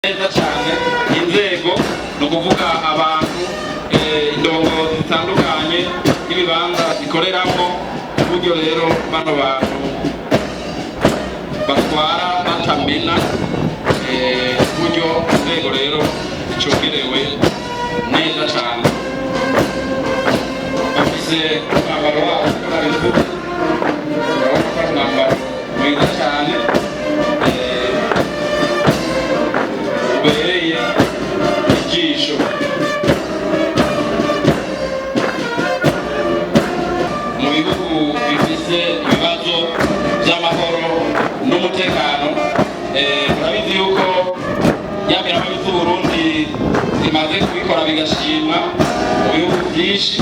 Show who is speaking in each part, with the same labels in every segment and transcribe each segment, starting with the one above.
Speaker 1: neza cyane inzego no kuvuga abantu indongozi zitandukanye n'ibibanza bikoreramo uburyo rero bano bantu batwara batamena uburyo inzego rero icongerewe neza cyane bafise umwambaro wabo urabivuga urabona ko ari umwambaro mwiza cyane ubereye ijisho mu bihugu bifise ibibazo by'amahoro n'umutekano urabizi yuko nyabirama z'Uburundi zimaze kubikora bigashimwa mu bihugu byinshi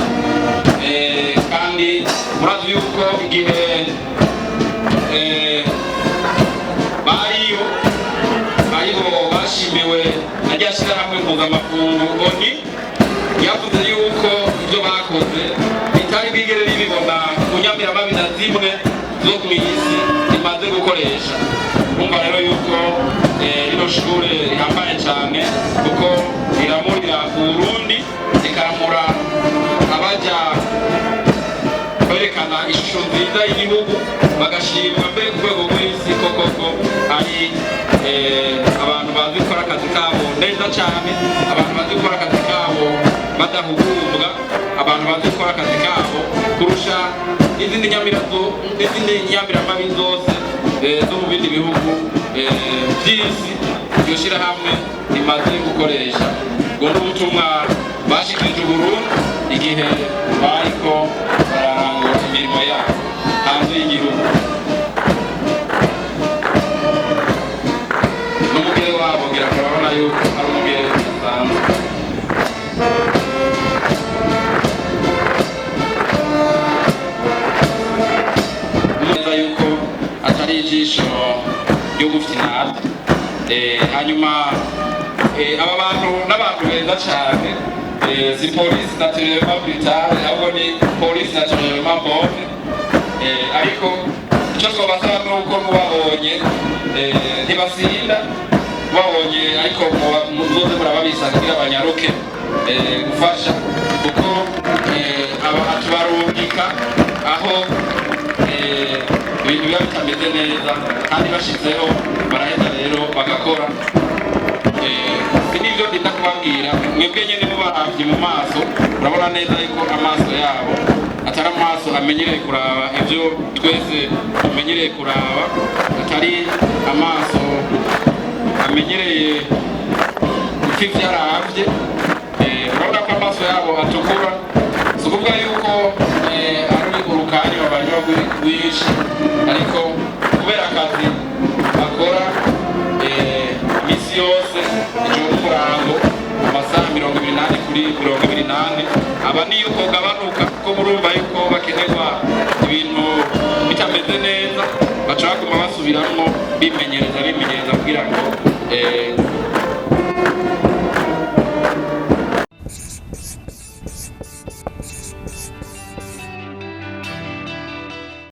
Speaker 1: kandi murazi yuko igihe bariho bashimiwe najya shyirahamwe mpuzamakungu ONU yavuze yuko ibyo bakoze bitari bigere bibibona ku nyamiramabi na zimwe zo ku isi zimaze gukoresha urumva rero yuko rino shure rihambaye cyane kuko riramurira Burundi rikaramura abaja kwerekana ishusho nziza y'igihugu bagashimwa mbere ku rwego rw'isi koko ari abantu bazi gukora akazi kabo neza cyane, abantu bazi gukora akazi kabo badahugumbwa, abantu bazi gukora akazi kabo kurusha n'izindi nyamiramabi zose zo mu bindi bihugu by'isi iryo shyirahamwe rimaze gukoresha. ubwo ni ubutumwa bashikirije Burundi igihe bariko bararangura imirimo yabo hanze y'igihugu. n'umugere wabo ngira ko urabona yuko ari umugere usanzwe. neza yuko atari ijisho ryo gufina hanyuma aba bantu n'abantu beza cyane si polisi naturellement brutale ahubwo ni polisi naturellement bonne ariko icyo twabasaba ni uko mubabonye ntibasinda mubabonye ariko muzoze murababisa kugira abanyaruke gufasha kuko abantu barungika aho ibintu biba bitameze neza kandi bashizeho baraheza rero bagakora. Nibyo ndita kubabwira mwebwe nyine mubaravye mu maso urabona neza yuko amaso yabo atari amaso amenyereye kuraba ibyo twese tumenyereye kuraba, atari amaso amenyereye uko ivyaravye. urabona ko amaso yabo atukura, si ukuvuga yuko ari urukani babanywa rwinshi, ariko kubera akazi bakora imisi yose ijoro n'umurango amasaha 28 kuri 28 aba niyo gabanuka kuko murumva yuko bakenerwa ibintu bitameze neza baca baguma basubiramwo bimenyereza kugira ngo